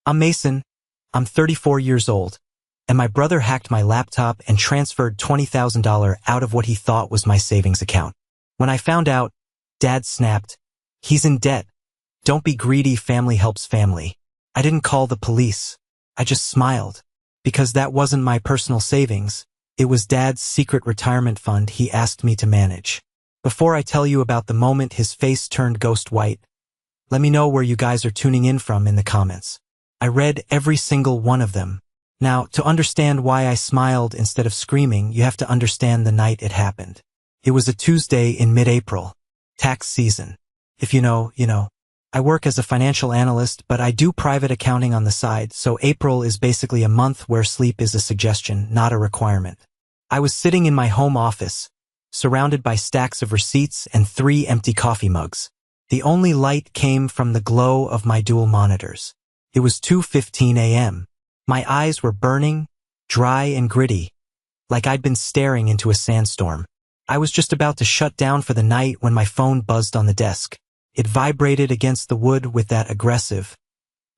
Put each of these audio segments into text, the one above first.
I'm Mason. I'm 34 years old, and my brother hacked my laptop and transferred $20,000 out of what he thought was my savings account. When I found out, Dad snapped, "He's in debt. Don't be greedy, family helps family." I didn't call the police. I just smiled, because that wasn't my personal savings. It was Dad's secret retirement fund he asked me to manage. Before I tell you about the moment his face turned ghost white, let me know where you guys are tuning in from in the comments. I read every single one of them. Now, to understand why I smiled instead of screaming, you have to understand the night it happened. It was a Tuesday in mid-April, tax season. If you know, you know. I work as a financial analyst, but I do private accounting on the side, so April is basically a month where sleep is a suggestion, not a requirement. I was sitting in my home office, surrounded by stacks of receipts and 3 empty coffee mugs. The only light came from the glow of my dual monitors. It was 2:15 a.m. My eyes were burning, dry and gritty, like I'd been staring into a sandstorm. I was just about to shut down for the night when my phone buzzed on the desk. It vibrated against the wood with that aggressive,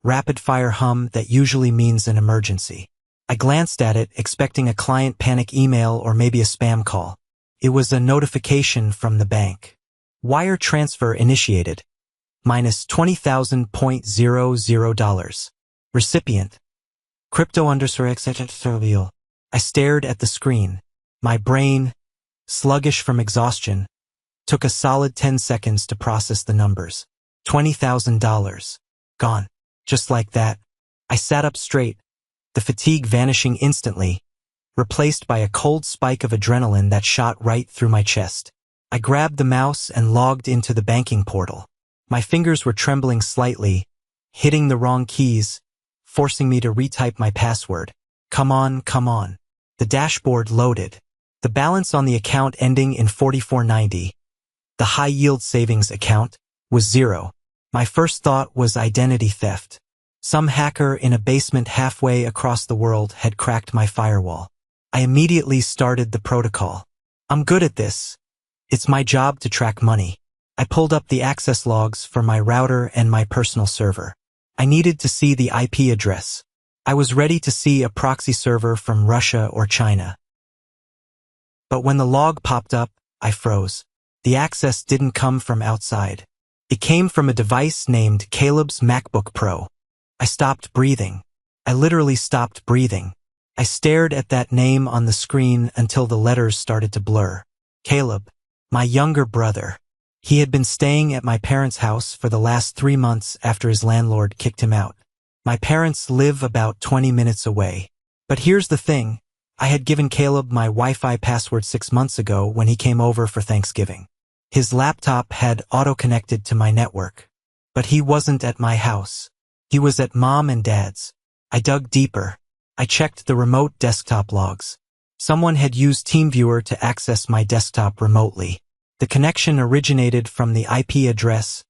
rapid-fire hum that usually means an emergency. I glanced at it, expecting a client panic email or maybe a spam call. It was a notification from the bank. Wire transfer initiated. Minus $20,000.00. Recipient. Crypto_etc. I stared at the screen. My brain, sluggish from exhaustion, took a solid 10 seconds to process the numbers. $20,000. Gone. Just like that. I sat up straight, the fatigue vanishing instantly, replaced by a cold spike of adrenaline that shot right through my chest. I grabbed the mouse and logged into the banking portal. My fingers were trembling slightly, hitting the wrong keys, forcing me to retype my password. Come on, come on. The dashboard loaded. The balance on the account ending in 4490, the high-yield savings account, was 0. My first thought was identity theft. Some hacker in a basement halfway across the world had cracked my firewall. I immediately started the protocol. I'm good at this. It's my job to track money. I pulled up the access logs for my router and my personal server. I needed to see the IP address. I was ready to see a proxy server from Russia or China. But when the log popped up, I froze. The access didn't come from outside. It came from a device named Caleb's MacBook Pro. I stopped breathing. I literally stopped breathing. I stared at that name on the screen until the letters started to blur. Caleb, my younger brother. He had been staying at my parents' house for the last 3 months after his landlord kicked him out. My parents live about 20 minutes away. But here's the thing. I had given Caleb my Wi-Fi password 6 months ago when he came over for Thanksgiving. His laptop had auto-connected to my network. But he wasn't at my house. He was at Mom and Dad's. I dug deeper. I checked the remote desktop logs. Someone had used TeamViewer to access my desktop remotely. The connection originated from the IP address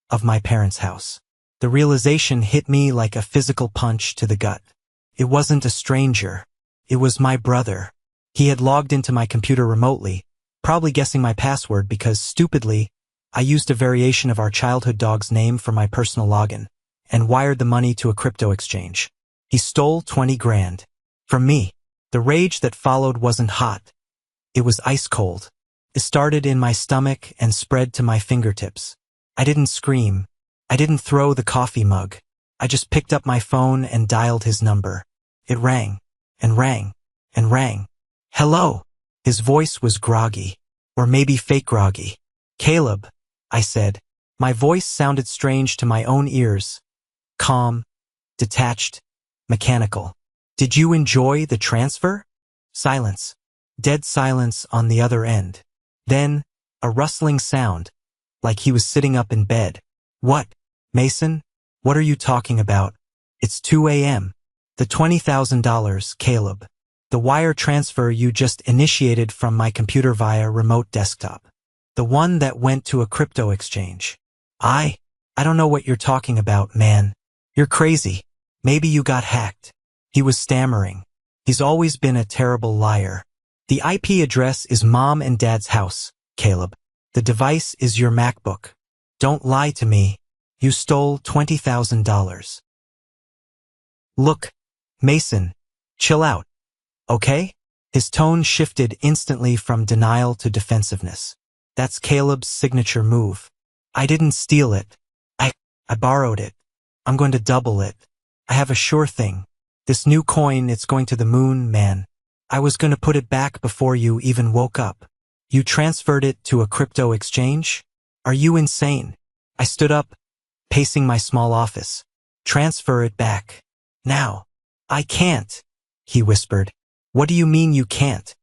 of my parents' house. The realization hit me like a physical punch to the gut. It wasn't a stranger. It was my brother. He had logged into my computer remotely, probably guessing my password because, stupidly, I used a variation of our childhood dog's name for my personal login and wired the money to a crypto exchange. He stole 20 grand. From me. The rage that followed wasn't hot. It was ice cold. It started in my stomach and spread to my fingertips. I didn't scream. I didn't throw the coffee mug. I just picked up my phone and dialed his number. It rang, and rang, and rang. Hello. His voice was groggy, or maybe fake groggy. Caleb, I said. My voice sounded strange to my own ears. Calm, detached, mechanical. Did you enjoy the transfer? Silence. Dead silence on the other end. Then, a rustling sound, like he was sitting up in bed. What? Mason? What are you talking about? It's 2 a.m. The $20,000, Caleb. The wire transfer you just initiated from my computer via remote desktop. The one that went to a crypto exchange. I don't know what you're talking about, man. You're crazy. Maybe you got hacked. He was stammering. He's always been a terrible liar. The IP address is Mom and Dad's house, Caleb. The device is your MacBook. Don't lie to me. You stole $20,000. Look, Mason, chill out, okay? His tone shifted instantly from denial to defensiveness. That's Caleb's signature move. I didn't steal it. I borrowed it. I'm going to double it. I have a sure thing. This new coin, it's going to the moon, man. I was going to put it back before you even woke up. You transferred it to a crypto exchange? Are you insane? I stood up, pacing my small office. Transfer it back. Now. I can't, he whispered. What do you mean you can't?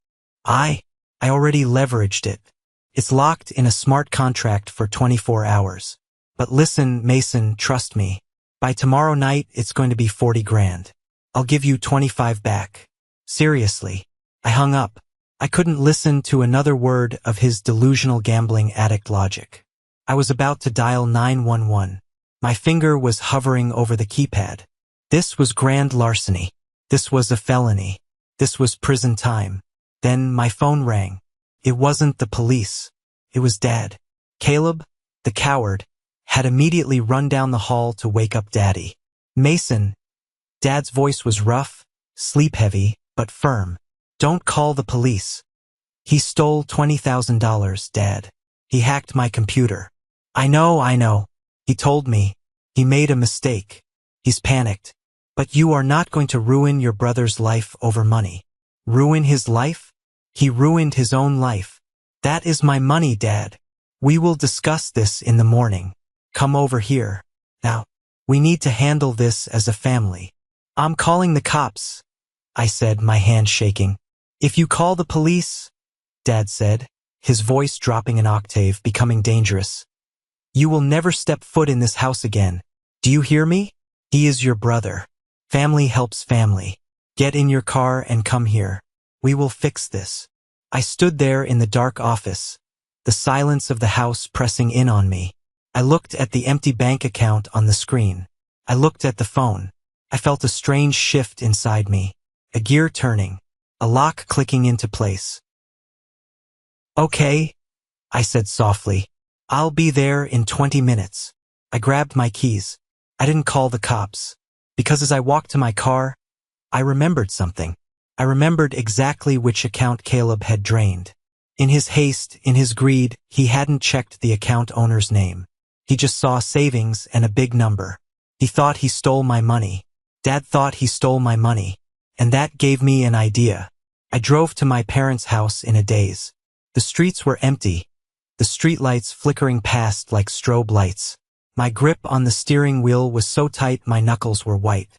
I already leveraged it. It's locked in a smart contract for 24 hours. But listen, Mason, trust me. By tomorrow night, it's going to be 40 grand. I'll give you 25 back. Seriously. I hung up. I couldn't listen to another word of his delusional gambling addict logic. I was about to dial 911. My finger was hovering over the keypad. This was grand larceny. This was a felony. This was prison time. Then my phone rang. It wasn't the police. It was Dad. Caleb, the coward, had immediately run down the hall to wake up Daddy. Mason. Dad's voice was rough, sleep-heavy, but firm. Don't call the police. He stole $20,000, Dad. He hacked my computer. I know. He told me. He made a mistake. He's panicked. But you are not going to ruin your brother's life over money. Ruin his life? He ruined his own life. That is my money, Dad. We will discuss this in the morning. Come over here. Now, we need to handle this as a family. I'm calling the cops, I said, my hand shaking. If you call the police, Dad said, his voice dropping an octave, becoming dangerous, you will never step foot in this house again. Do you hear me? He is your brother. Family helps family. Get in your car and come here. We will fix this. I stood there in the dark office, the silence of the house pressing in on me. I looked at the empty bank account on the screen. I looked at the phone. I felt a strange shift inside me, a gear turning, a lock clicking into place. Okay, I said softly. I'll be there in 20 minutes. I grabbed my keys. I didn't call the cops, because as I walked to my car, I remembered something. I remembered exactly which account Caleb had drained. In his haste, in his greed, he hadn't checked the account owner's name. He just saw savings and a big number. He thought he stole my money. Dad thought he stole my money. And that gave me an idea. I drove to my parents' house in a daze. The streets were empty, the streetlights flickering past like strobe lights. My grip on the steering wheel was so tight my knuckles were white.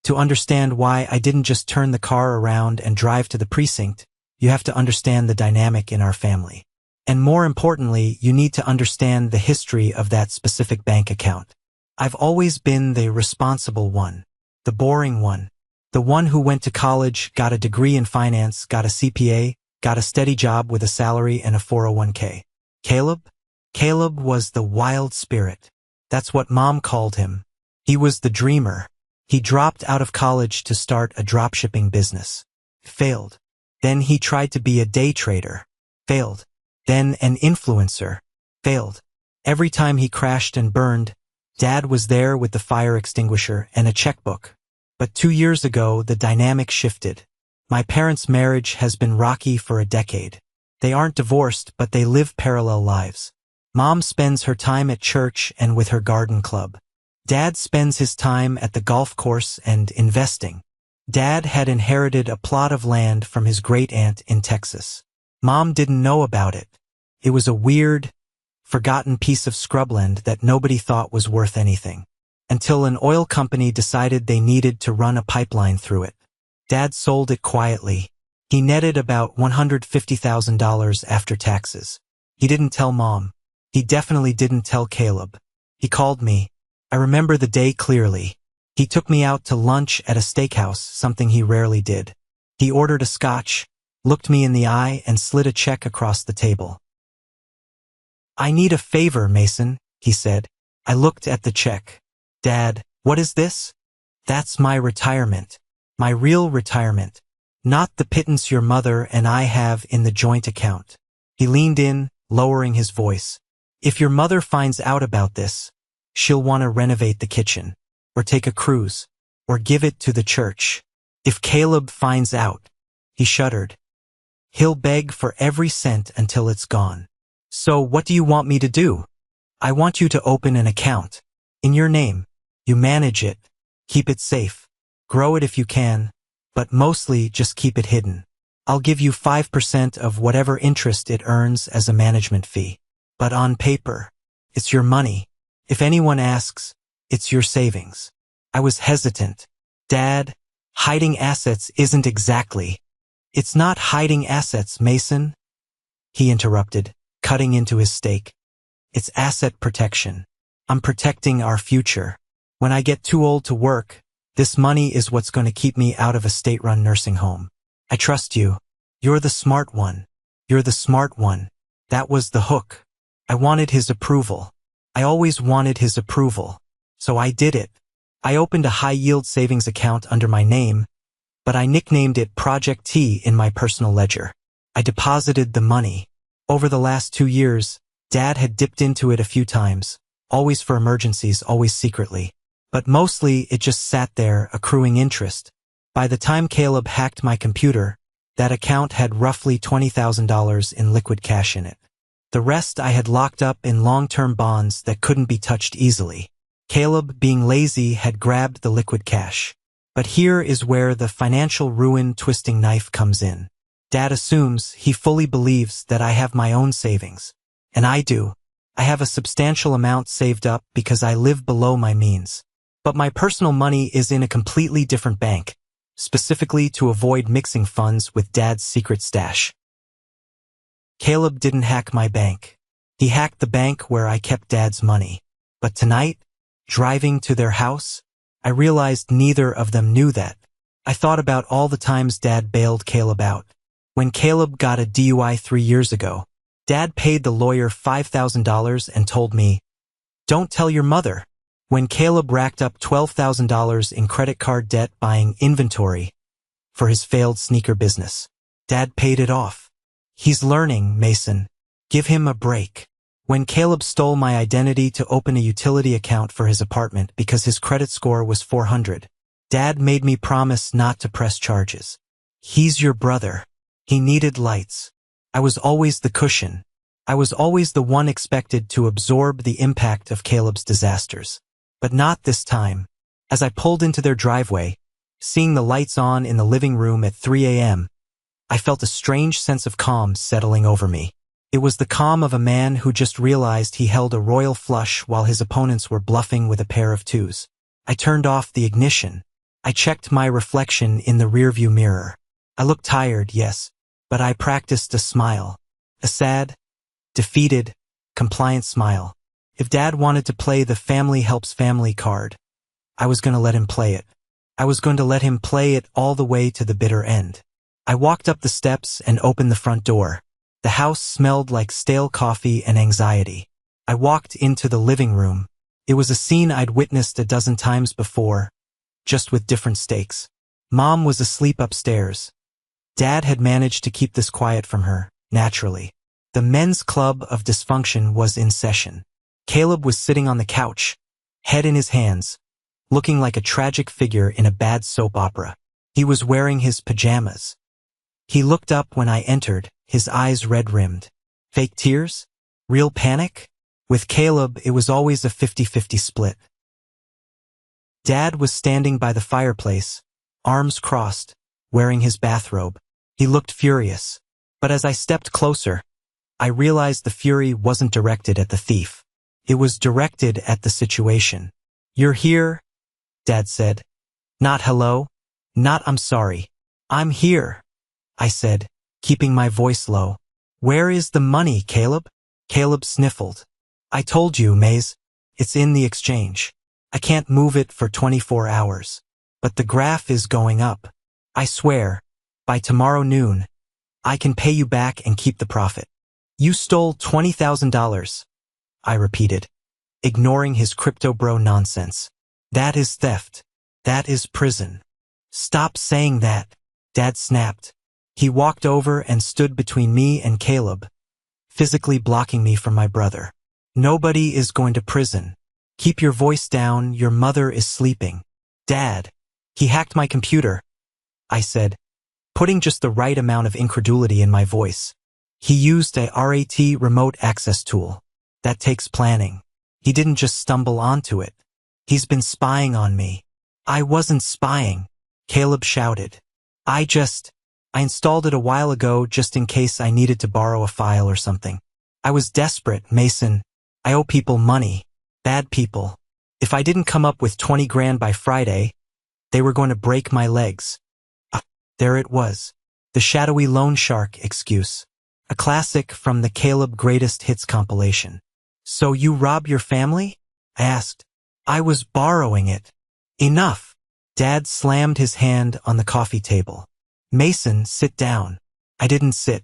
To understand why I didn't just turn the car around and drive to the precinct, you have to understand the dynamic in our family. And more importantly, you need to understand the history of that specific bank account. I've always been the responsible one, the boring one, the one who went to college, got a degree in finance, got a CPA, got a steady job with a salary and a 401k. Caleb was the wild spirit. That's what Mom called him. He was the dreamer. He dropped out of college to start a dropshipping business. Failed. Then he tried to be a day trader. Failed. Then an influencer. Failed. Every time he crashed and burned, Dad was there with the fire extinguisher and a checkbook. But 2 years ago, the dynamic shifted. My parents' marriage has been rocky for a decade. They aren't divorced, but they live parallel lives. Mom spends her time at church and with her garden club. Dad spends his time at the golf course and investing. Dad had inherited a plot of land from his great-aunt in Texas. Mom didn't know about it. It was a weird, forgotten piece of scrubland that nobody thought was worth anything. Until an oil company decided they needed to run a pipeline through it. Dad sold it quietly. He netted about $150,000 after taxes. He didn't tell Mom. He definitely didn't tell Caleb. He called me. I remember the day clearly. He took me out to lunch at a steakhouse, something he rarely did. He ordered a scotch, looked me in the eye, and slid a check across the table. I need a favor, Mason, he said. I looked at the check. Dad, what is this? That's my retirement. My real retirement. Not the pittance your mother and I have in the joint account. He leaned in, lowering his voice. If your mother finds out about this, she'll want to renovate the kitchen, or take a cruise, or give it to the church. If Caleb finds out, he shuddered, he'll beg for every cent until it's gone. So what do you want me to do? I want you to open an account. In your name. You manage it. Keep it safe. Grow it if you can, but mostly just keep it hidden. I'll give you 5% of whatever interest it earns as a management fee. But on paper, it's your money. If anyone asks, it's your savings. I was hesitant. Dad, hiding assets isn't exactly. It's not hiding assets, Mason, he interrupted, cutting into his steak. It's asset protection. I'm protecting our future. When I get too old to work, this money is what's going to keep me out of a state-run nursing home. I trust you. You're the smart one. You're the smart one. That was the hook. I wanted his approval. I always wanted his approval. So I did it. I opened a high-yield savings account under my name, but I nicknamed it Project T in my personal ledger. I deposited the money. Over the last 2 years, Dad had dipped into it a few times, always for emergencies, always secretly. But mostly it just sat there, accruing interest. By the time Caleb hacked my computer, that account had roughly $20,000 in liquid cash in it. The rest I had locked up in long-term bonds that couldn't be touched easily. Caleb, being lazy, had grabbed the liquid cash. But here is where the financial ruin twisting knife comes in. Dad assumes, he fully believes that I have my own savings. And I do. I have a substantial amount saved up because I live below my means. But my personal money is in a completely different bank, specifically to avoid mixing funds with Dad's secret stash. Caleb didn't hack my bank. He hacked the bank where I kept Dad's money. But tonight, driving to their house, I realized neither of them knew that. I thought about all the times Dad bailed Caleb out. When Caleb got a DUI 3 years ago, Dad paid the lawyer $5,000 and told me, "Don't tell your mother." When Caleb racked up $12,000 in credit card debt buying inventory for his failed sneaker business, Dad paid it off. He's learning, Mason. Give him a break. When Caleb stole my identity to open a utility account for his apartment because his credit score was 400, Dad made me promise not to press charges. He's your brother. He needed lights. I was always the cushion. I was always the one expected to absorb the impact of Caleb's disasters. But not this time. As I pulled into their driveway, seeing the lights on in the living room at 3 a.m., I felt a strange sense of calm settling over me. It was the calm of a man who just realized he held a royal flush while his opponents were bluffing with a pair of twos. I turned off the ignition. I checked my reflection in the rearview mirror. I looked tired, yes, but I practiced a smile. A sad, defeated, compliant smile. If Dad wanted to play the family helps family card, I was going to let him play it. I was going to let him play it all the way to the bitter end. I walked up the steps and opened the front door. The house smelled like stale coffee and anxiety. I walked into the living room. It was a scene I'd witnessed a dozen times before, just with different stakes. Mom was asleep upstairs. Dad had managed to keep this quiet from her, naturally. The men's club of dysfunction was in session. Caleb was sitting on the couch, head in his hands, looking like a tragic figure in a bad soap opera. He was wearing his pajamas. He looked up when I entered, his eyes red-rimmed. Fake tears? Real panic? With Caleb, it was always a 50-50 split. Dad was standing by the fireplace, arms crossed, wearing his bathrobe. He looked furious. But as I stepped closer, I realized the fury wasn't directed at the thief. It was directed at the situation. "You're here," Dad said. "Not hello. Not I'm sorry. I'm here," I said, keeping my voice low. "Where is the money, Caleb?" Caleb sniffled. "I told you, Maze. It's in the exchange. I can't move it for 24 hours. But the graph is going up. I swear, by tomorrow noon, I can pay you back and keep the profit." "You stole $20,000. I repeated, ignoring his crypto bro nonsense. "That is theft. That is prison." "Stop saying that," Dad snapped. He walked over and stood between me and Caleb, physically blocking me from my brother. "Nobody is going to prison. Keep your voice down, your mother is sleeping." "Dad," He hacked my computer, I said, putting just the right amount of incredulity in my voice. He used a RAT remote access tool. That takes planning. He didn't just stumble onto it. He's been spying on me. I wasn't spying, Caleb shouted. I installed it a while ago just in case I needed to borrow a file or something. I was desperate, Mason. I owe people money. Bad people. If I didn't come up with 20 grand by Friday, they were going to break my legs. There it was. The shadowy loan shark excuse. A classic from the Caleb Greatest Hits compilation. So you rob your family? I asked. I was borrowing it. Enough. Dad slammed his hand on the coffee table. Mason, sit down. I didn't sit.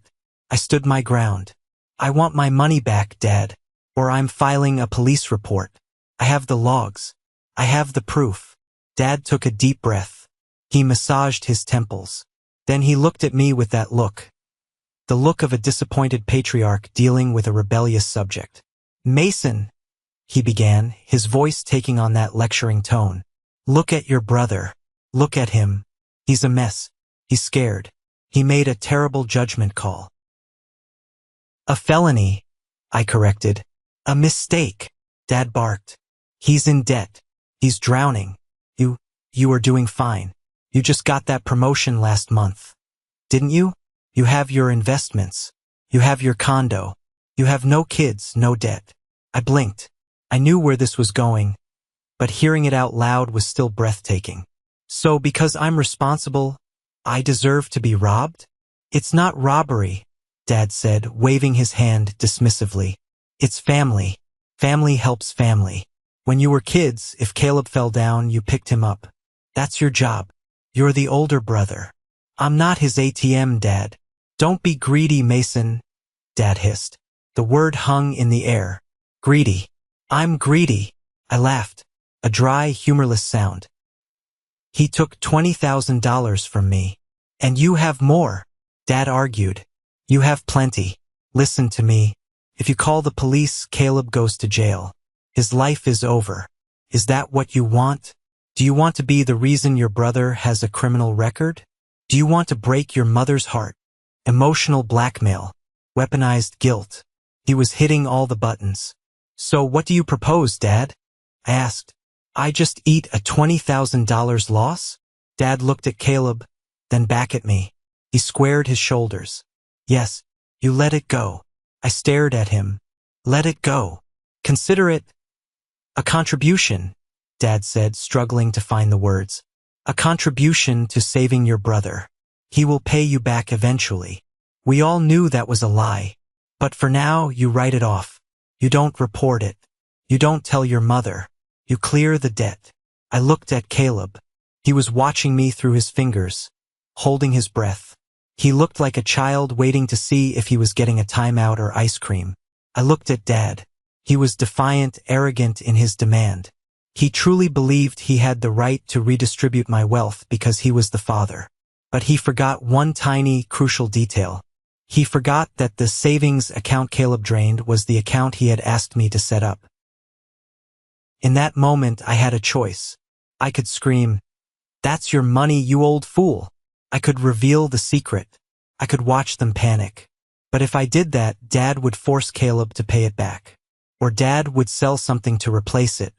I stood my ground. I want my money back, Dad, or I'm filing a police report. I have the logs. I have the proof. Dad took a deep breath. He massaged his temples. Then he looked at me with that look. The look of a disappointed patriarch dealing with a rebellious subject. Mason, he began, his voice taking on that lecturing tone. Look at your brother. Look at him. He's a mess. He's scared. He made a terrible judgment call. A felony, I corrected. A mistake, Dad barked. He's in debt. He's drowning. You are doing fine. You just got that promotion last month. Didn't you? You have your investments. You have your condo. You have no kids, no debt. I blinked. I knew where this was going, but hearing it out loud was still breathtaking. So because I'm responsible, I deserve to be robbed? It's not robbery, Dad said, waving his hand dismissively. It's family. Family helps family. When you were kids, if Caleb fell down, you picked him up. That's your job. You're the older brother. I'm not his ATM, Dad. Don't be greedy, Mason, Dad hissed. The word hung in the air. Greedy. I'm greedy. I laughed. A dry, humorless sound. He took $20,000 from me. And you have more, Dad argued. You have plenty. Listen to me. If you call the police, Caleb goes to jail. His life is over. Is that what you want? Do you want to be the reason your brother has a criminal record? Do you want to break your mother's heart? Emotional blackmail. Weaponized guilt. He was hitting all the buttons. So what do you propose, Dad? I asked. I just eat a $20,000 loss? Dad looked at Caleb, then back at me. He squared his shoulders. Yes, you let it go. I stared at him. Let it go. Consider it a contribution, Dad said, struggling to find the words. A contribution to saving your brother. He will pay you back eventually. We all knew that was a lie. But for now, you write it off. You don't report it. You don't tell your mother. You clear the debt. I looked at Caleb. He was watching me through his fingers, holding his breath. He looked like a child waiting to see if he was getting a timeout or ice cream. I looked at Dad. He was defiant, arrogant in his demand. He truly believed he had the right to redistribute my wealth because he was the father. But he forgot one tiny, crucial detail. He forgot that the savings account Caleb drained was the account he had asked me to set up. In that moment, I had a choice. I could scream, "That's your money, you old fool." I could reveal the secret. I could watch them panic. But if I did that, Dad would force Caleb to pay it back. Or Dad would sell something to replace it.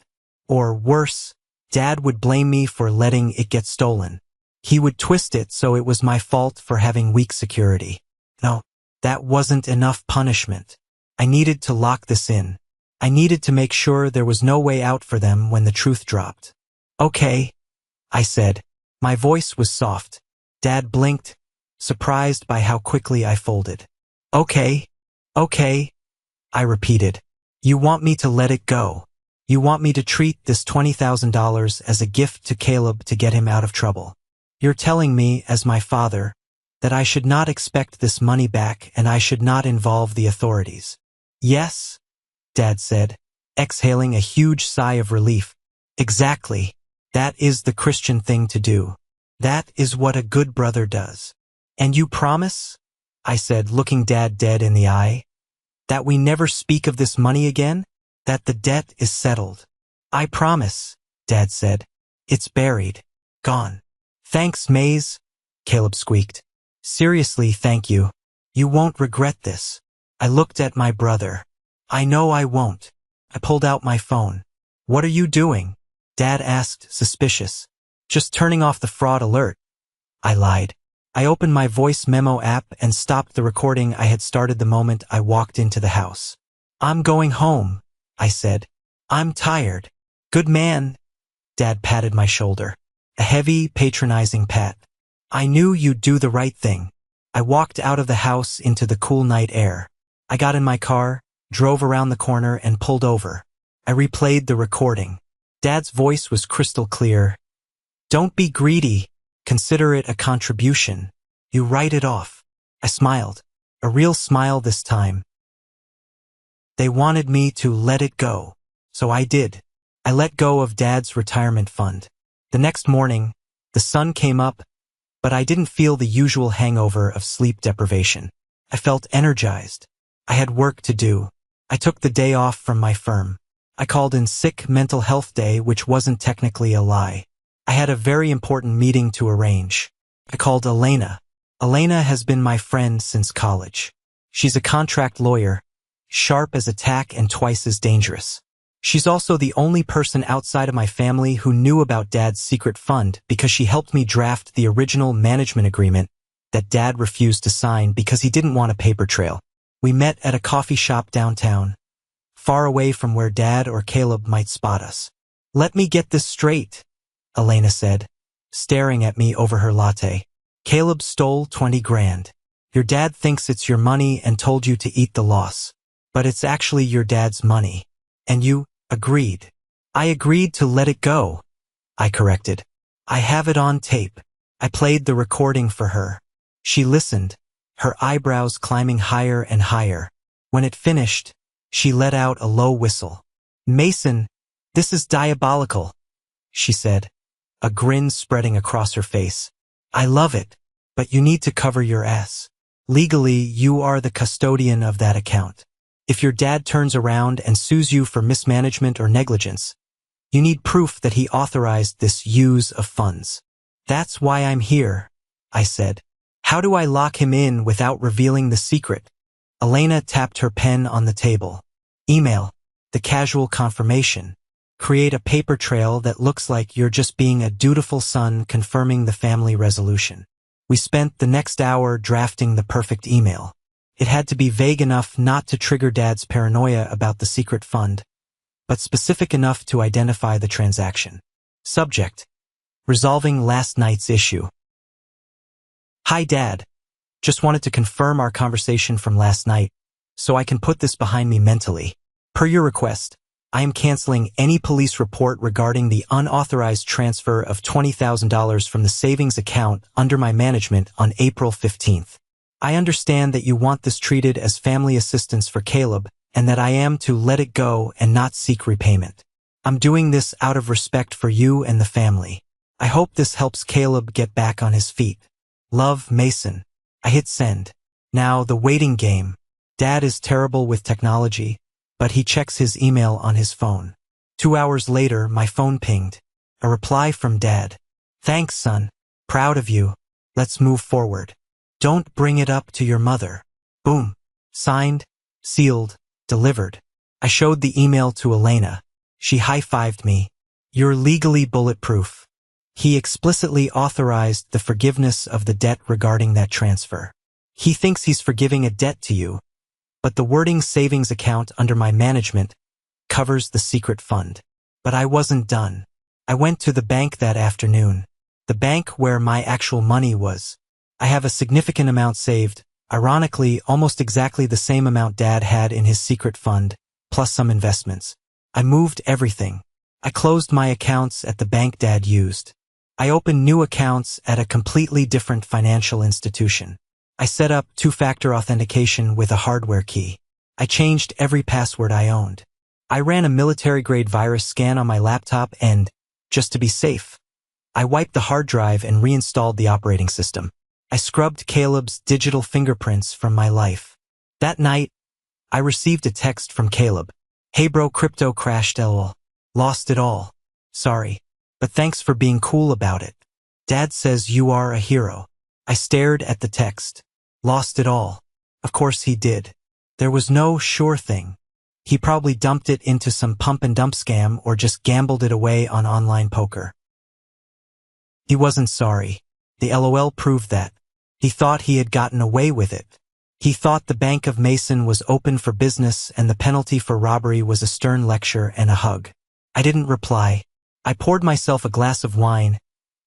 Or worse, Dad would blame me for letting it get stolen. He would twist it so it was my fault for having weak security. No, that wasn't enough punishment. I needed to lock this in. I needed to make sure there was no way out for them when the truth dropped. Okay, I said. My voice was soft. Dad blinked, surprised by how quickly I folded. Okay, I repeated. You want me to let it go. You want me to treat this $20,000 as a gift to Caleb to get him out of trouble. You're telling me, as my father, that I should not expect this money back and I should not involve the authorities. Yes, Dad said, exhaling a huge sigh of relief. Exactly. That is the Christian thing to do. That is what a good brother does. And you promise, I said, looking Dad dead in the eye, that we never speak of this money again? That the debt is settled? I promise, Dad said. It's buried. Gone. Thanks, Maze, Caleb squeaked. Seriously, thank you. You won't regret this. I looked at my brother. I know I won't. I pulled out my phone. What are you doing? Dad asked, suspicious. Just turning off the fraud alert. I lied. I opened my voice memo app and stopped the recording I had started the moment I walked into the house. I'm going home, I said. I'm tired. Good man. Dad patted my shoulder. A heavy, patronizing pat. I knew you'd do the right thing. I walked out of the house into the cool night air. I got in my car, drove around the corner, and pulled over. I replayed the recording. Dad's voice was crystal clear. Don't be greedy. Consider it a contribution. You write it off. I smiled. A real smile this time. They wanted me to let it go. So I did. I let go of Dad's retirement fund. The next morning, the sun came up, but I didn't feel the usual hangover of sleep deprivation. I felt energized. I had work to do. I took the day off from my firm. I called in sick mental health day, which wasn't technically a lie. I had a very important meeting to arrange. I called Elena. Elena has been my friend since college. She's a contract lawyer, sharp as a tack and twice as dangerous. She's also the only person outside of my family who knew about Dad's secret fund because she helped me draft the original management agreement that Dad refused to sign because he didn't want a paper trail. We met at a coffee shop downtown, far away from where Dad or Caleb might spot us. Let me get this straight, Elena said, staring at me over her latte. Caleb stole 20 grand. Your dad thinks it's your money and told you to eat the loss. But it's actually your dad's money. And you agreed. I agreed to let it go, I corrected. I have it on tape. I played the recording for her. She listened, her eyebrows climbing higher and higher. When it finished, she let out a low whistle. Mason, this is diabolical, she said, a grin spreading across her face. I love it, but you need to cover your ass. Legally, you are the custodian of that account. If your dad turns around and sues you for mismanagement or negligence, you need proof that he authorized this use of funds. That's why I'm here, I said. How do I lock him in without revealing the secret? Elena tapped her pen on the table. Email, the casual confirmation. Create a paper trail that looks like you're just being a dutiful son confirming the family resolution. We spent the next hour drafting the perfect email. It had to be vague enough not to trigger Dad's paranoia about the secret fund, but specific enough to identify the transaction. Subject: resolving last night's issue. Hi, Dad. Just wanted to confirm our conversation from last night, so I can put this behind me mentally. Per your request, I am canceling any police report regarding the unauthorized transfer of $20,000 from the savings account under my management on April 15th. I understand that you want this treated as family assistance for Caleb and that I am to let it go and not seek repayment. I'm doing this out of respect for you and the family. I hope this helps Caleb get back on his feet. Love, Mason. I hit send. Now, the waiting game. Dad is terrible with technology, but he checks his email on his phone. 2 hours later, my phone pinged. A reply from Dad. Thanks, son. Proud of you. Let's move forward. Don't bring it up to your mother. Boom. Signed, sealed, delivered. I showed the email to Elena. She high-fived me. You're legally bulletproof. He explicitly authorized the forgiveness of the debt regarding that transfer. He thinks he's forgiving a debt to you, but the wording savings account under my management covers the secret fund. But I wasn't done. I went to the bank that afternoon, the bank where my actual money was. I have a significant amount saved, ironically almost exactly the same amount Dad had in his secret fund, plus some investments. I moved everything. I closed my accounts at the bank Dad used. I opened new accounts at a completely different financial institution. I set up two-factor authentication with a hardware key. I changed every password I owned. I ran a military-grade virus scan on my laptop and, just to be safe, I wiped the hard drive and reinstalled the operating system. I scrubbed Caleb's digital fingerprints from my life. That night, I received a text from Caleb. Hey bro, crypto crashed lol. Lost it all. Sorry. But thanks for being cool about it. Dad says you are a hero. I stared at the text. Lost it all. Of course he did. There was no sure thing. He probably dumped it into some pump and dump scam or just gambled it away on online poker. He wasn't sorry. The LOL proved that. He thought he had gotten away with it. He thought the Bank of Mason was open for business and the penalty for robbery was a stern lecture and a hug. I didn't reply. I poured myself a glass of wine,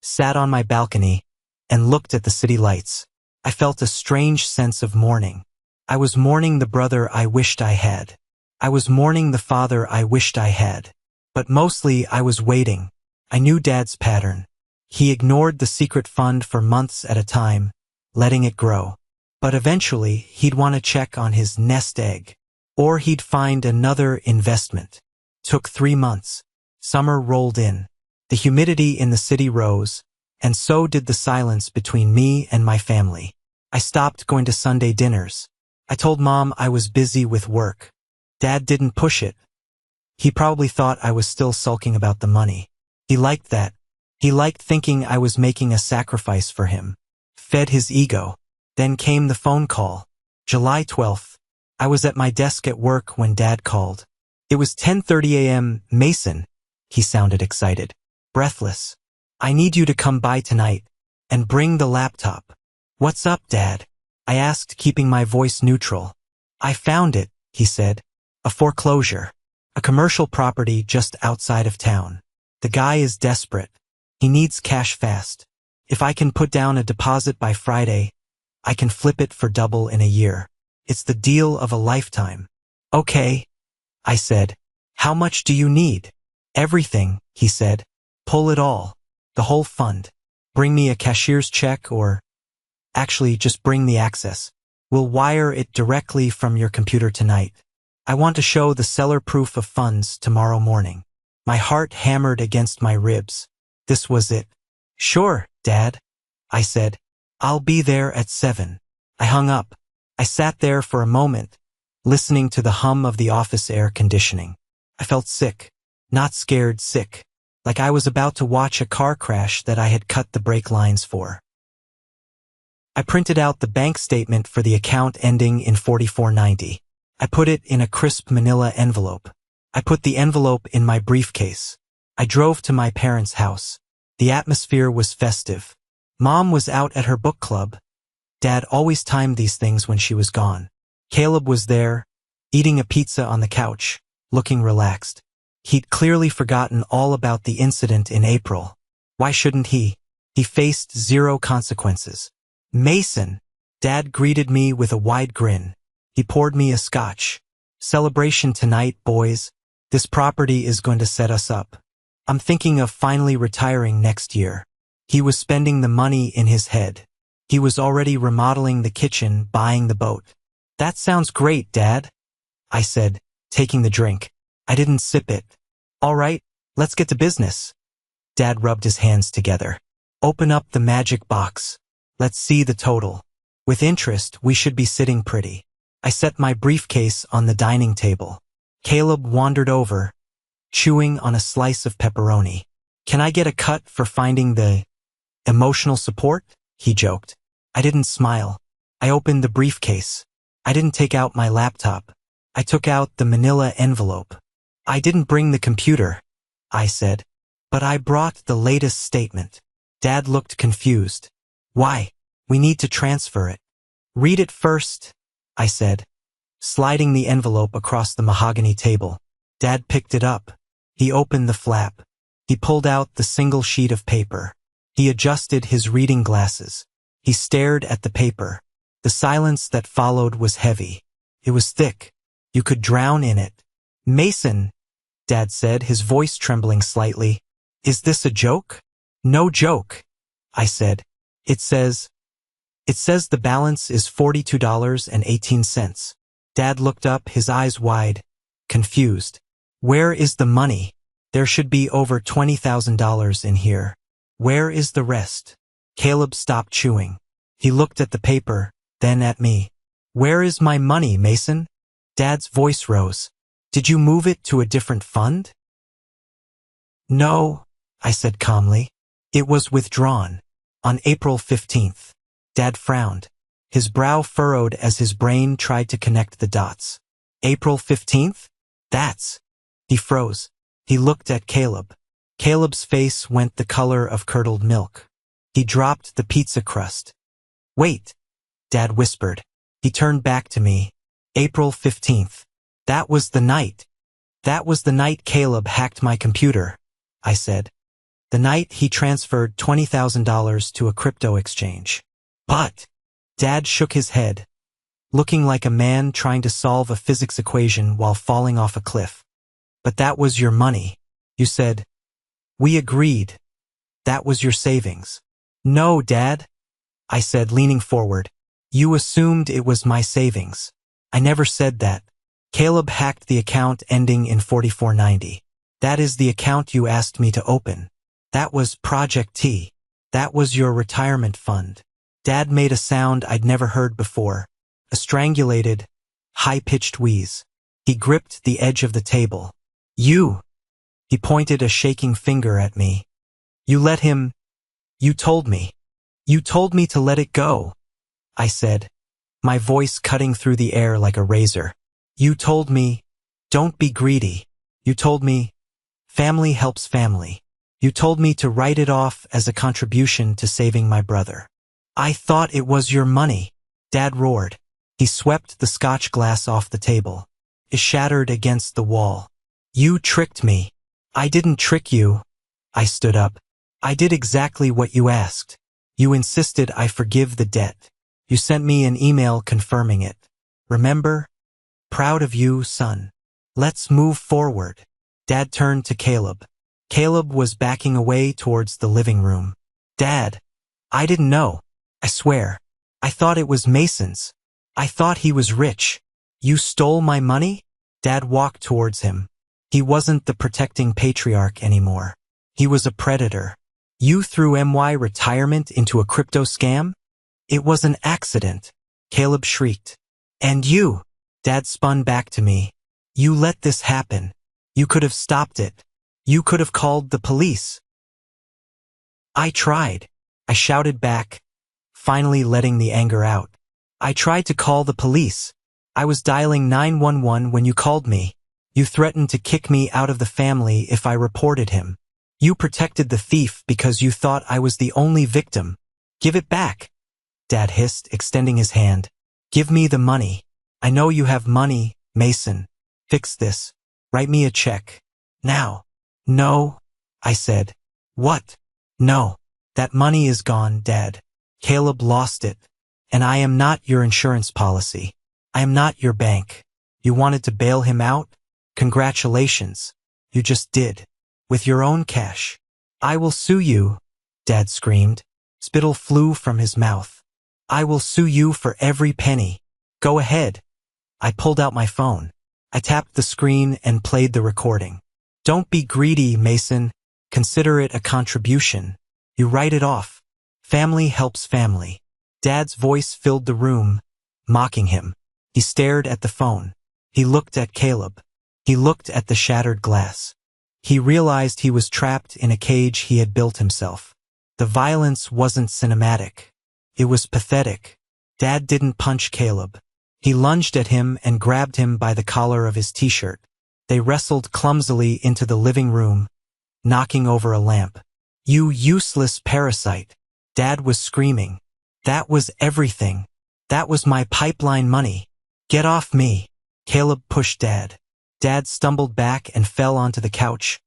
sat on my balcony, and looked at the city lights. I felt a strange sense of mourning. I was mourning the brother I wished I had. I was mourning the father I wished I had. But mostly I was waiting. I knew Dad's pattern. He ignored the secret fund for months at a time, letting it grow. But eventually he'd want to check on his nest egg. Or he'd find another investment. Took 3 months. Summer rolled in. The humidity in the city rose, and so did the silence between me and my family. I stopped going to Sunday dinners. I told Mom I was busy with work. Dad didn't push it. He probably thought I was still sulking about the money. He liked that. He liked thinking I was making a sacrifice for him. Fed his ego. Then came the phone call. July 12th. I was at my desk at work when Dad called. It was 10:30 a.m. Mason. He sounded excited. Breathless. I need you to come by tonight and bring the laptop. What's up, Dad? I asked, keeping my voice neutral. I found it, he said. A foreclosure. A commercial property just outside of town. The guy is desperate. He needs cash fast. If I can put down a deposit by Friday, I can flip it for double in a year. It's the deal of a lifetime. Okay, I said. How much do you need? Everything, he said. Pull it all. The whole fund. Bring me a cashier's check or... Actually, just bring the access. We'll wire it directly from your computer tonight. I want to show the seller proof of funds tomorrow morning. My heart hammered against my ribs. This was it. Sure, Dad, I said. I'll be there at 7. I hung up. I sat there for a moment, listening to the hum of the office air conditioning. I felt sick. Not scared, sick. Like I was about to watch a car crash that I had cut the brake lines for. I printed out the bank statement for the account ending in 4490. I put it in a crisp manila envelope. I put the envelope in my briefcase. I drove to my parents' house. The atmosphere was festive. Mom was out at her book club. Dad always timed these things when she was gone. Caleb was there, eating a pizza on the couch, looking relaxed. He'd clearly forgotten all about the incident in April. Why shouldn't he? He faced 0 consequences. Mason! Dad greeted me with a wide grin. He poured me a scotch. Celebration tonight, boys. This property is going to set us up. I'm thinking of finally retiring next year. He was spending the money in his head. He was already remodeling the kitchen, buying the boat. That sounds great, Dad, I said, taking the drink. I didn't sip it. All right, let's get to business. Dad rubbed his hands together. Open up the magic box. Let's see the total. With interest, we should be sitting pretty. I set my briefcase on the dining table. Caleb wandered over, chewing on a slice of pepperoni. Can I get a cut for finding the emotional support? He joked. I didn't smile. I opened the briefcase. I didn't take out my laptop. I took out the manila envelope. I didn't bring the computer, I said. But I brought the latest statement. Dad looked confused. Why? We need to transfer it. Read it first, I said, sliding the envelope across the mahogany table. Dad picked it up. He opened the flap. He pulled out the single sheet of paper. He adjusted his reading glasses. He stared at the paper. The silence that followed was heavy. It was thick. You could drown in it. Mason, Dad said, his voice trembling slightly. Is this a joke? No joke, I said. It says the balance is $42.18. Dad looked up, his eyes wide, confused. Where is the money? There should be over $20,000 in here. Where is the rest? Caleb stopped chewing. He looked at the paper, then at me. Where is my money, Mason? Dad's voice rose. Did you move it to a different fund? No, I said calmly. It was withdrawn. On April 15th. Dad frowned. His brow furrowed as his brain tried to connect the dots. April 15th? That's. He froze. He looked at Caleb. Caleb's face went the color of curdled milk. He dropped the pizza crust. Wait, Dad whispered. He turned back to me. April 15th. That was the night. That was the night Caleb hacked my computer, I said. The night he transferred $20,000 to a crypto exchange. But, Dad shook his head, looking like a man trying to solve a physics equation while falling off a cliff. But that was your money, you said. We agreed. That was your savings. No, Dad, I said, leaning forward. You assumed it was my savings. I never said that. Caleb hacked the account ending in 4490. That is the account you asked me to open. That was Project T. That was your retirement fund. Dad made a sound I'd never heard before, a strangulated, high-pitched wheeze. He gripped the edge of the table. You! He pointed a shaking finger at me. You let him. You told me. You told me to let it go, I said, my voice cutting through the air like a razor. You told me, don't be greedy. You told me, family helps family. You told me to write it off as a contribution to saving my brother. I thought it was your money, Dad roared. He swept the scotch glass off the table. It shattered against the wall. You tricked me. I didn't trick you. I stood up. I did exactly what you asked. You insisted I forgive the debt. You sent me an email confirming it. Remember? Proud of you, son. Let's move forward. Dad turned to Caleb. Caleb was backing away towards the living room. Dad, I didn't know. I swear. I thought it was Mason's. I thought he was rich. You stole my money? Dad walked towards him. He wasn't the protecting patriarch anymore. He was a predator. You threw my retirement into a crypto scam? It was an accident, Caleb shrieked. And you, Dad spun back to me. You let this happen. You could have stopped it. You could have called the police. I tried, I shouted back, finally letting the anger out. I tried to call the police. I was dialing 911 when you called me. You threatened to kick me out of the family if I reported him. You protected the thief because you thought I was the only victim. Give it back, Dad hissed, extending his hand. Give me the money. I know you have money, Mason. Fix this. Write me a check. Now. No, I said. What? No. That money is gone, Dad. Caleb lost it. And I am not your insurance policy. I am not your bank. You wanted to bail him out? Congratulations. You just did. With your own cash. I will sue you, Dad screamed. Spittle flew from his mouth. I will sue you for every penny. Go ahead. I pulled out my phone. I tapped the screen and played the recording. Don't be greedy, Mason. Consider it a contribution. You write it off. Family helps family. Dad's voice filled the room, mocking him. He stared at the phone. He looked at Caleb. He looked at the shattered glass. He realized he was trapped in a cage he had built himself. The violence wasn't cinematic. It was pathetic. Dad didn't punch Caleb. He lunged at him and grabbed him by the collar of his t-shirt. They wrestled clumsily into the living room, knocking over a lamp. You useless parasite, Dad was screaming. That was everything. That was my pipeline money. Get off me. Caleb pushed Dad. Dad stumbled back and fell onto the couch,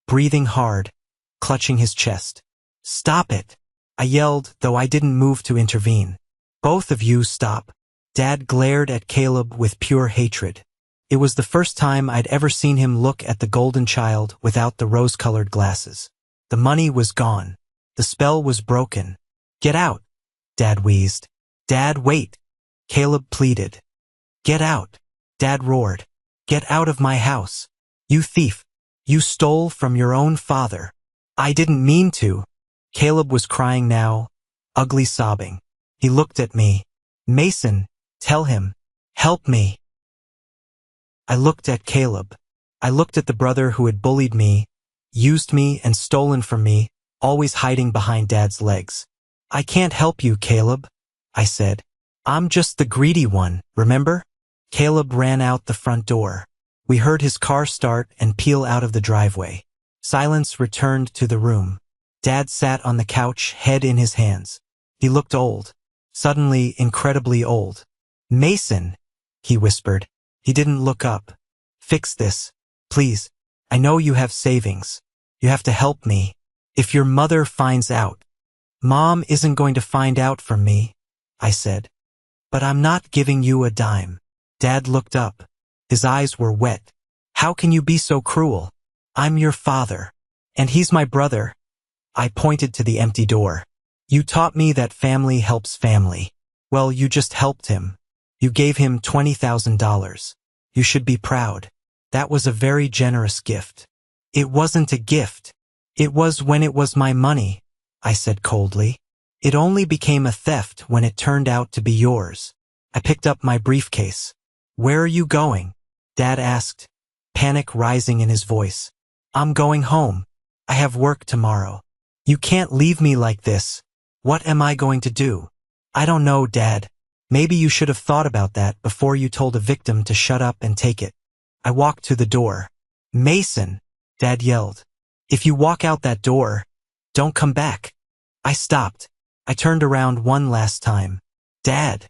breathing hard, clutching his chest. Stop it, I yelled, though I didn't move to intervene. Both of you stop. Dad glared at Caleb with pure hatred. It was the first time I'd ever seen him look at the golden child without the rose-colored glasses. The money was gone. The spell was broken. Get out, Dad wheezed. Dad, wait. Caleb pleaded. Get out, Dad roared. Get out of my house. You thief. You stole from your own father. I didn't mean to. Caleb was crying now, ugly sobbing. He looked at me. Mason, tell him. Help me. I looked at Caleb. I looked at the brother who had bullied me, used me and stolen from me, always hiding behind Dad's legs. I can't help you, Caleb, I said. I'm just the greedy one, remember? Caleb ran out the front door. We heard his car start and peel out of the driveway. Silence returned to the room. Dad sat on the couch, head in his hands. He looked old. Suddenly incredibly old. Mason, he whispered. He didn't look up. Fix this, please. I know you have savings. You have to help me. If your mother finds out. Mom isn't going to find out from me, I said. But I'm not giving you a dime. Dad looked up. His eyes were wet. How can you be so cruel? I'm your father. And he's my brother. I pointed to the empty door. You taught me that family helps family. Well, you just helped him. You gave him $20,000. You should be proud. That was a very generous gift. It wasn't a gift. It was when it was my money, I said coldly. It only became a theft when it turned out to be yours. I picked up my briefcase. Where are you going? Dad asked, panic rising in his voice. I'm going home. I have work tomorrow. You can't leave me like this. What am I going to do? I don't know, Dad. Maybe you should have thought about that before you told a victim to shut up and take it. I walked to the door. Mason, Dad yelled. If you walk out that door, don't come back. I stopped. I turned around one last time. Dad,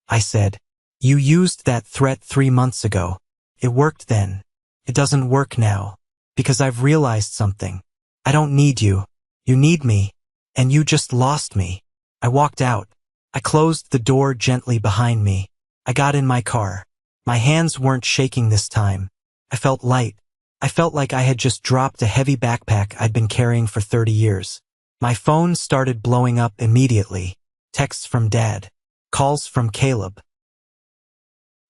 I said, you used that threat 3 months ago. It worked then. It doesn't work now. Because I've realized something. I don't need you. You need me. And you just lost me. I walked out. I closed the door gently behind me. I got in my car. My hands weren't shaking this time. I felt light. I felt like I had just dropped a heavy backpack I'd been carrying for 30 years. My phone started blowing up immediately. Texts from Dad. Calls from Caleb.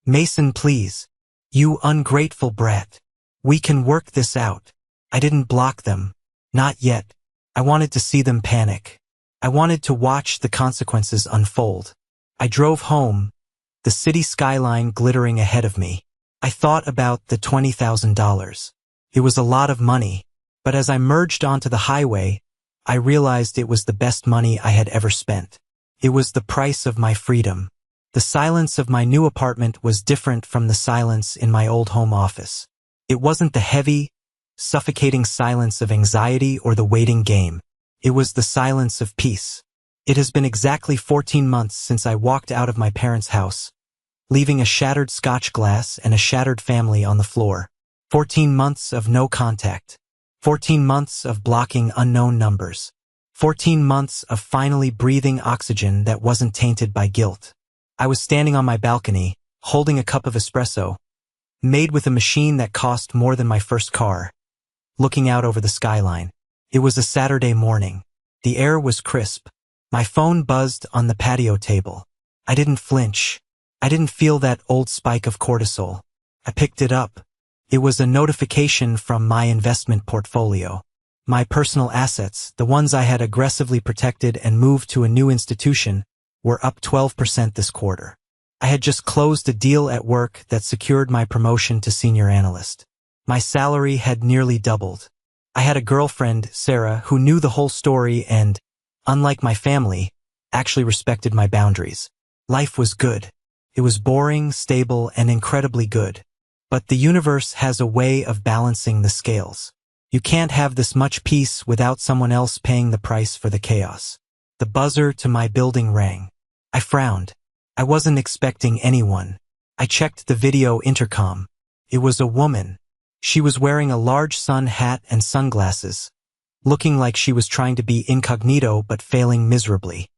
Mason, please. You ungrateful brat. We can work this out. I didn't block them. Not yet. I wanted to see them panic. I wanted to watch the consequences unfold. I drove home, the city skyline glittering ahead of me. I thought about the $20,000. It was a lot of money, but as I merged onto the highway, I realized it was the best money I had ever spent. It was the price of my freedom. The silence of my new apartment was different from the silence in my old home office. It wasn't the heavy, suffocating silence of anxiety or the waiting game. It was the silence of peace. It has been exactly 14 months since I walked out of my parents' house, leaving a shattered scotch glass and a shattered family on the floor. 14 months of no contact. 14 months of blocking unknown numbers. 14 months of finally breathing oxygen that wasn't tainted by guilt. I was standing on my balcony, holding a cup of espresso, made with a machine that cost more than my first car, looking out over the skyline. It was a Saturday morning. The air was crisp. My phone buzzed on the patio table. I didn't flinch. I didn't feel that old spike of cortisol. I picked it up. It was a notification from my investment portfolio. My personal assets, the ones I had aggressively protected and moved to a new institution, were up 12% this quarter. I had just closed a deal at work that secured my promotion to senior analyst. My salary had nearly doubled. I had a girlfriend, Sarah, who knew the whole story and, unlike my family, actually respected my boundaries. Life was good. It was boring, stable, and incredibly good. But the universe has a way of balancing the scales. You can't have this much peace without someone else paying the price for the chaos. The buzzer to my building rang. I frowned. I wasn't expecting anyone. I checked the video intercom. It was a woman. She was wearing a large sun hat and sunglasses, looking like she was trying to be incognito but failing miserably.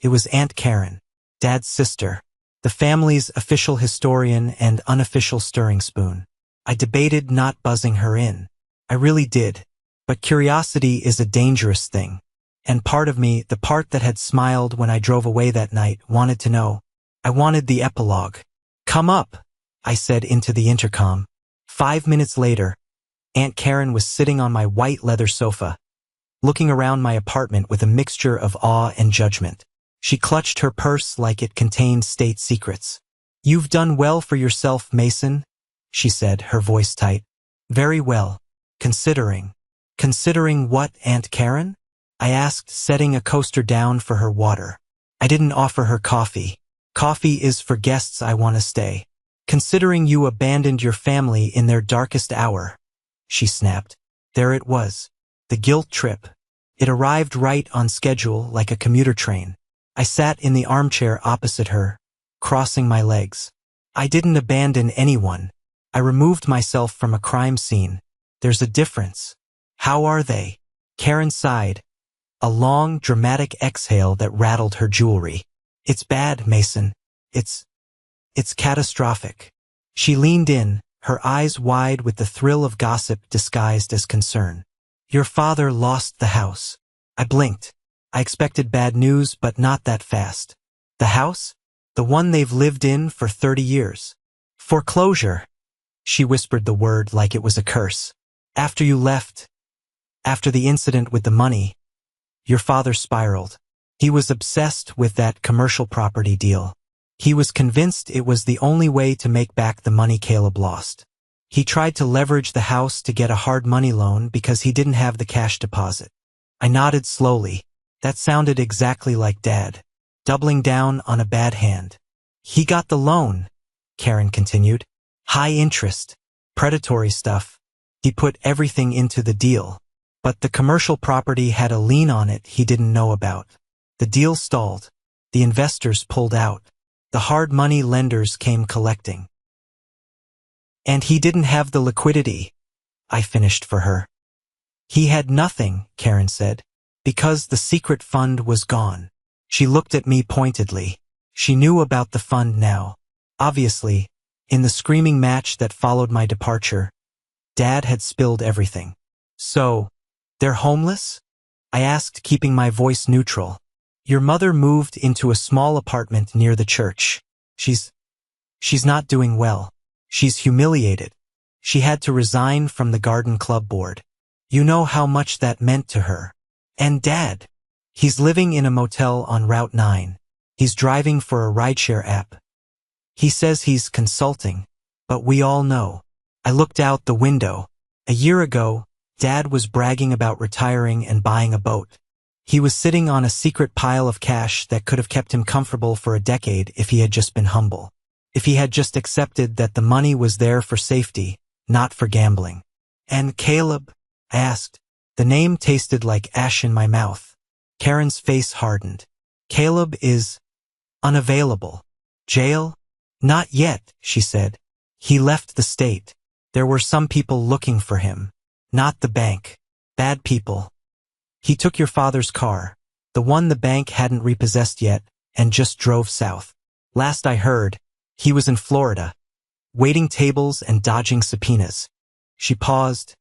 It was Aunt Karen, Dad's sister, the family's official historian and unofficial stirring spoon. I debated not buzzing her in. I really did. But curiosity is a dangerous thing. And part of me, the part that had smiled when I drove away that night, wanted to know. I wanted the epilogue. Come up, I said into the intercom. 5 minutes later, Aunt Karen was sitting on my white leather sofa, looking around my apartment with a mixture of awe and judgment. She clutched her purse like it contained state secrets. You've done well for yourself, Mason, she said, her voice tight. Very well. Considering. Considering what, Aunt Karen? I asked, setting a coaster down for her water. I didn't offer her coffee. Coffee is for guests I want to stay. Considering you abandoned your family in their darkest hour, she snapped. There it was. The guilt trip. It arrived right on schedule like a commuter train. I sat in the armchair opposite her, crossing my legs. I didn't abandon anyone. I removed myself from a crime scene. There's a difference. How are they? Karen sighed. A long, dramatic exhale that rattled her jewelry. It's bad, Mason. It's catastrophic. She leaned in, her eyes wide with the thrill of gossip disguised as concern. Your father lost the house. I blinked. I expected bad news, but not that fast. The house? The one they've lived in for 30 years. Foreclosure. She whispered the word like it was a curse. After you left, after the incident with the money, your father spiraled. He was obsessed with that commercial property deal. He was convinced it was the only way to make back the money Caleb lost. He tried to leverage the house to get a hard money loan because he didn't have the cash deposit. I nodded slowly. That sounded exactly like Dad, doubling down on a bad hand. He got the loan, Karen continued. High interest, predatory stuff. He put everything into the deal. But the commercial property had a lien on it he didn't know about. The deal stalled. The investors pulled out. The hard money lenders came collecting. And he didn't have the liquidity, I finished for her. He had nothing, Karen said, because the secret fund was gone. She looked at me pointedly. She knew about the fund now. Obviously, in the screaming match that followed my departure, Dad had spilled everything. So, they're homeless? I asked, keeping my voice neutral. Your mother moved into a small apartment near the church. She's not doing well. She's humiliated. She had to resign from the garden club board. You know how much that meant to her. And Dad. He's living in a motel on Route 9. He's driving for a rideshare app. He says he's consulting, but we all know. I looked out the window. A year ago, Dad was bragging about retiring and buying a boat. He was sitting on a secret pile of cash that could have kept him comfortable for a decade if he had just been humble. If he had just accepted that the money was there for safety, not for gambling. And Caleb? I asked. The name tasted like ash in my mouth. Karen's face hardened. Caleb is unavailable. Jail? Not yet, she said. He left the state. There were some people looking for him. Not the bank. Bad people. He took your father's car, the one the bank hadn't repossessed yet, and just drove south. Last I heard, he was in Florida, waiting tables and dodging subpoenas. She paused,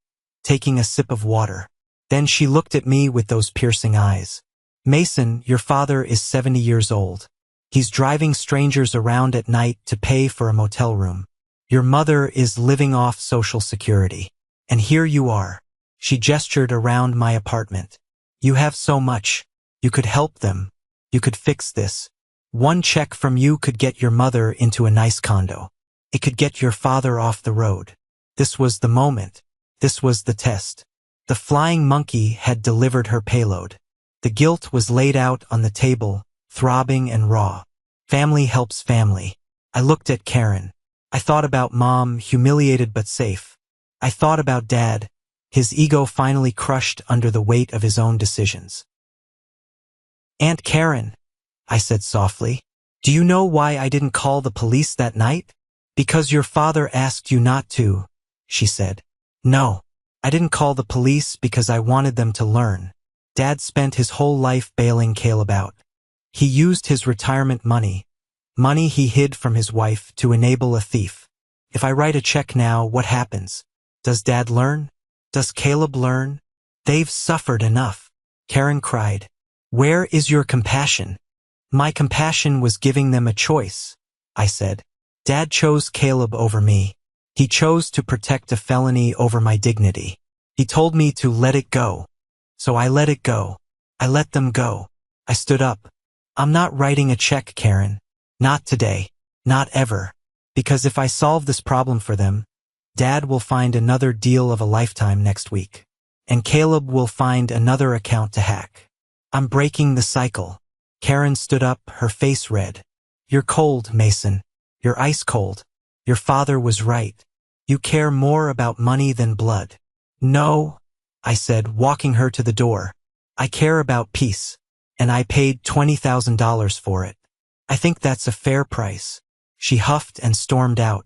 taking a sip of water. Then she looked at me with those piercing eyes. Mason, your father is 70 years old. He's driving strangers around at night to pay for a motel room. Your mother is living off Social Security. And here you are. She gestured around my apartment. You have so much. You could help them. You could fix this. One check from you could get your mother into a nice condo. It could get your father off the road. This was the moment. This was the test. The flying monkey had delivered her payload. The guilt was laid out on the table, throbbing and raw. Family helps family. I looked at Karen. I thought about Mom, humiliated but safe. I thought about Dad, his ego finally crushed under the weight of his own decisions. Aunt Karen, I said softly, do you know why I didn't call the police that night? Because your father asked you not to, she said. No, I didn't call the police because I wanted them to learn. Dad spent his whole life bailing Caleb out. He used his retirement money he hid from his wife, to enable a thief. If I write a check now, what happens? Does Dad learn? Does Caleb learn? They've suffered enough. Karen cried. Where is your compassion? My compassion was giving them a choice, I said. Dad chose Caleb over me. He chose to protect a felony over my dignity. He told me to let it go. So I let it go. I let them go. I stood up. I'm not writing a check, Karen. Not today. Not ever. Because if I solve this problem for them, Dad will find another deal of a lifetime next week. And Caleb will find another account to hack. I'm breaking the cycle. Karen stood up, her face red. You're cold, Mason. You're ice cold. Your father was right. You care more about money than blood. No, I said, walking her to the door. I care about peace. And I paid $20,000 for it. I think that's a fair price. She huffed and stormed out.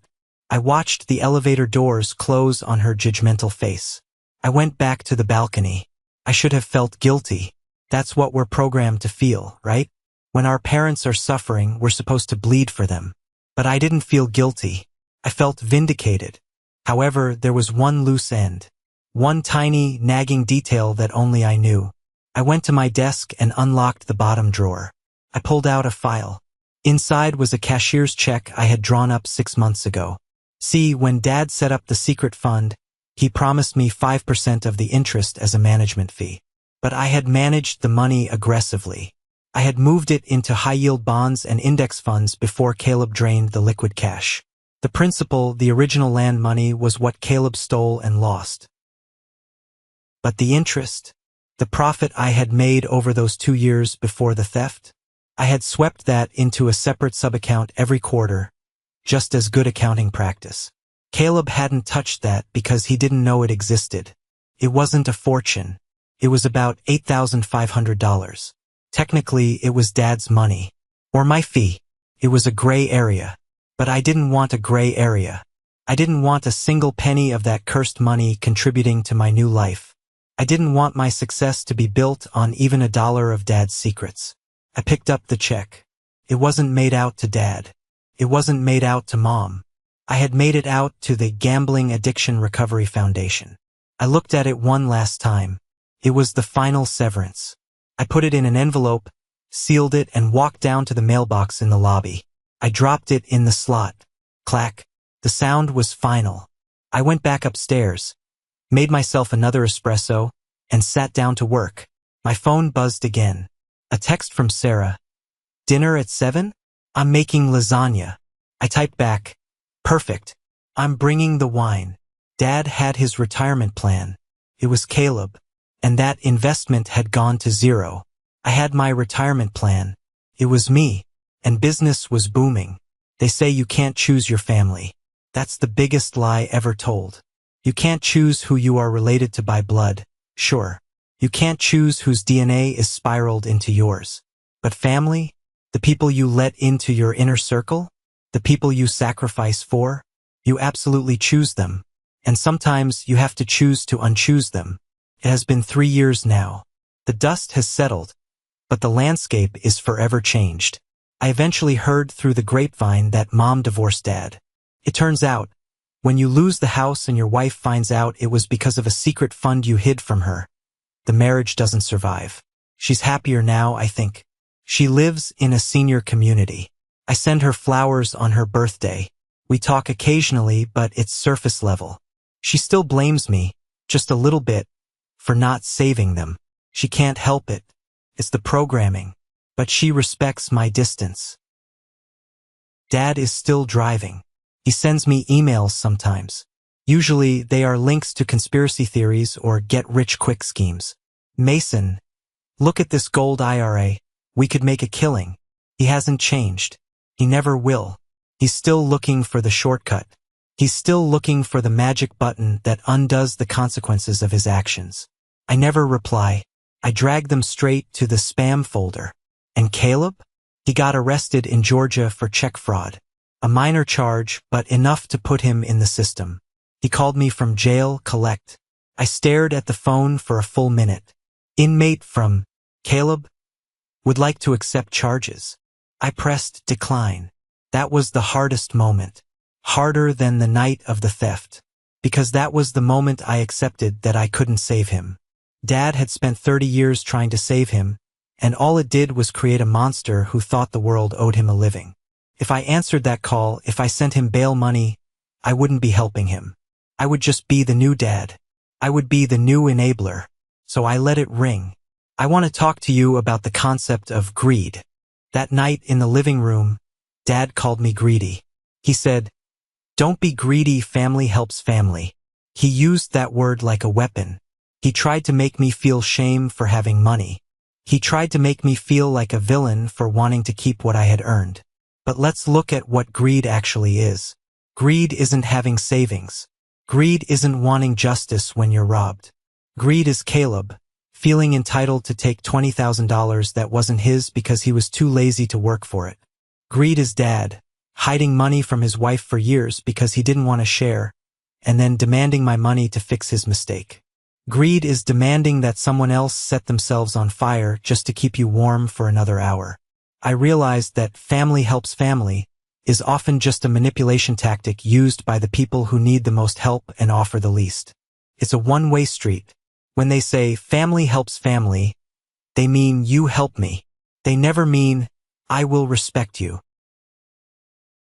I watched the elevator doors close on her judgmental face. I went back to the balcony. I should have felt guilty. That's what we're programmed to feel, right? When our parents are suffering, we're supposed to bleed for them. But I didn't feel guilty. I felt vindicated. However, there was one loose end. One tiny, nagging detail that only I knew. I went to my desk and unlocked the bottom drawer. I pulled out a file. Inside was a cashier's check I had drawn up 6 months ago. See, when Dad set up the secret fund, he promised me 5% of the interest as a management fee. But I had managed the money aggressively. I had moved it into high-yield bonds and index funds before Caleb drained the liquid cash. The principal, the original land money, was what Caleb stole and lost. But the interest, the profit I had made over those 2 years before the theft, I had swept that into a separate sub-account every quarter, just as good accounting practice. Caleb hadn't touched that because he didn't know it existed. It wasn't a fortune. It was about $8,500. Technically, it was Dad's money. Or my fee. It was a gray area. But I didn't want a gray area. I didn't want a single penny of that cursed money contributing to my new life. I didn't want my success to be built on even $1 of Dad's secrets. I picked up the check. It wasn't made out to Dad. It wasn't made out to Mom. I had made it out to the Gambling Addiction Recovery Foundation. I looked at it one last time. It was the final severance. I put it in an envelope, sealed it, and walked down to the mailbox in the lobby. I dropped it in the slot. Clack. The sound was final. I went back upstairs, made myself another espresso, and sat down to work. My phone buzzed again. A text from Sarah. Dinner at 7? I'm making lasagna. I typed back. Perfect. I'm bringing the wine. Dad had his retirement plan. It was Caleb. And that investment had gone to zero. I had my retirement plan. It was me. And business was booming. They say you can't choose your family. That's the biggest lie ever told. You can't choose who you are related to by blood, sure. You can't choose whose DNA is spiraled into yours. But family? The people you let into your inner circle? The people you sacrifice for? You absolutely choose them. And sometimes you have to choose to unchoose them. It has been 3 years now. The dust has settled, but the landscape is forever changed. I eventually heard through the grapevine that Mom divorced Dad. It turns out, when you lose the house and your wife finds out it was because of a secret fund you hid from her, the marriage doesn't survive. She's happier now, I think. She lives in a senior community. I send her flowers on her birthday. We talk occasionally, but it's surface level. She still blames me, just a little bit, for not saving them. She can't help it. It's the programming. But she respects my distance. Dad is still driving. He sends me emails sometimes. Usually they are links to conspiracy theories or get-rich-quick schemes. Mason, look at this gold IRA. We could make a killing. He hasn't changed. He never will. He's still looking for the shortcut. He's still looking for the magic button that undoes the consequences of his actions. I never reply. I drag them straight to the spam folder. And Caleb? He got arrested in Georgia for check fraud. A minor charge, but enough to put him in the system. He called me from jail, collect. I stared at the phone for a full minute. Inmate from Caleb? Would like to accept charges. I pressed decline. That was the hardest moment. Harder than the night of the theft. Because that was the moment I accepted that I couldn't save him. Dad had spent 30 years trying to save him, and all it did was create a monster who thought the world owed him a living. If I answered that call, if I sent him bail money, I wouldn't be helping him. I would just be the new dad. I would be the new enabler. So I let it ring. I want to talk to you about the concept of greed. That night in the living room, Dad called me greedy. He said, "Don't be greedy, family helps family." He used that word like a weapon. He tried to make me feel shame for having money. He tried to make me feel like a villain for wanting to keep what I had earned. But let's look at what greed actually is. Greed isn't having savings. Greed isn't wanting justice when you're robbed. Greed is Caleb, feeling entitled to take $20,000 that wasn't his because he was too lazy to work for it. Greed is Dad, hiding money from his wife for years because he didn't want to share, and then demanding my money to fix his mistake. Greed is demanding that someone else set themselves on fire just to keep you warm for another hour. I realized that family helps family is often just a manipulation tactic used by the people who need the most help and offer the least. It's a one-way street. When they say family helps family, they mean you help me. They never mean I will respect you.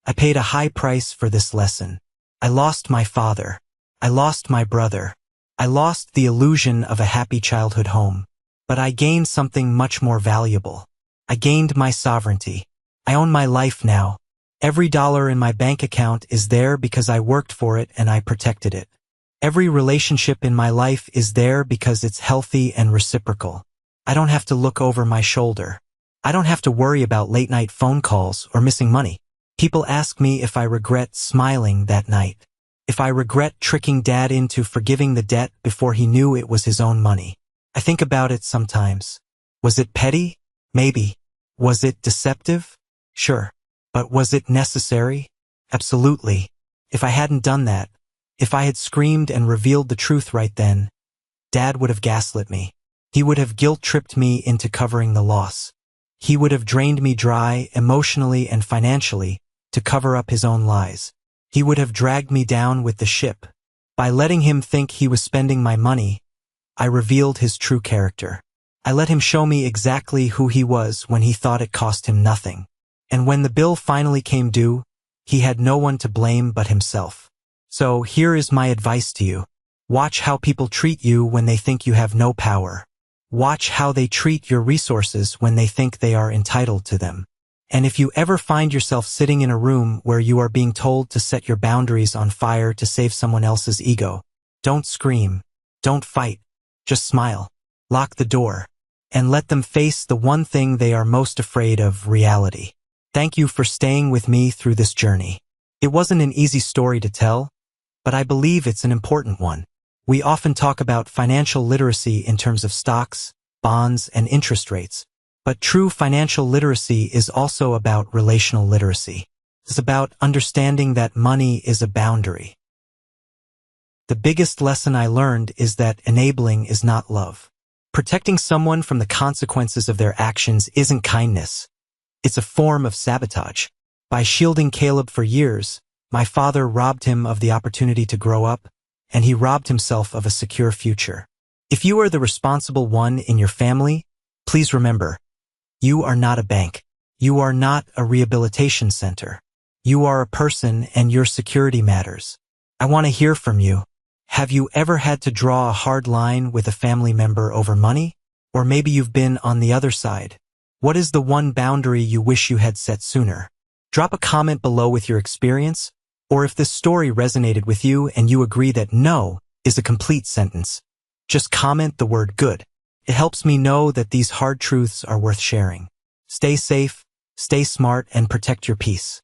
I paid a high price for this lesson. I lost my father. I lost my brother. I lost the illusion of a happy childhood home. But I gained something much more valuable. I gained my sovereignty. I own my life now. Every dollar in my bank account is there because I worked for it and I protected it. Every relationship in my life is there because it's healthy and reciprocal. I don't have to look over my shoulder. I don't have to worry about late-night phone calls or missing money. People ask me if I regret smiling that night. If I regret tricking Dad into forgiving the debt before he knew it was his own money. I think about it sometimes. Was it petty? Maybe. Was it deceptive? Sure. But was it necessary? Absolutely. If I hadn't done that, if I had screamed and revealed the truth right then, Dad would have gaslit me. He would have guilt-tripped me into covering the loss. He would have drained me dry emotionally and financially to cover up his own lies. He would have dragged me down with the ship. By letting him think he was spending my money, I revealed his true character. I let him show me exactly who he was when he thought it cost him nothing. And when the bill finally came due, he had no one to blame but himself. So here is my advice to you. Watch how people treat you when they think you have no power. Watch how they treat your resources when they think they are entitled to them. And if you ever find yourself sitting in a room where you are being told to set your boundaries on fire to save someone else's ego, don't scream, don't fight, just smile, lock the door, and let them face the one thing they are most afraid of: reality. Thank you for staying with me through this journey. It wasn't an easy story to tell, but I believe it's an important one. We often talk about financial literacy in terms of stocks, bonds, and interest rates. But true financial literacy is also about relational literacy. It's about understanding that money is a boundary. The biggest lesson I learned is that enabling is not love. Protecting someone from the consequences of their actions isn't kindness. It's a form of sabotage. By shielding Caleb for years, my father robbed him of the opportunity to grow up, and he robbed himself of a secure future. If you are the responsible one in your family, please remember, you are not a bank. You are not a rehabilitation center. You are a person, and your security matters. I want to hear from you. Have you ever had to draw a hard line with a family member over money? Or maybe you've been on the other side. What is the one boundary you wish you had set sooner? Drop a comment below with your experience, or if this story resonated with you and you agree that no is a complete sentence, just comment the word good. It helps me know that these hard truths are worth sharing. Stay safe, stay smart, and protect your peace.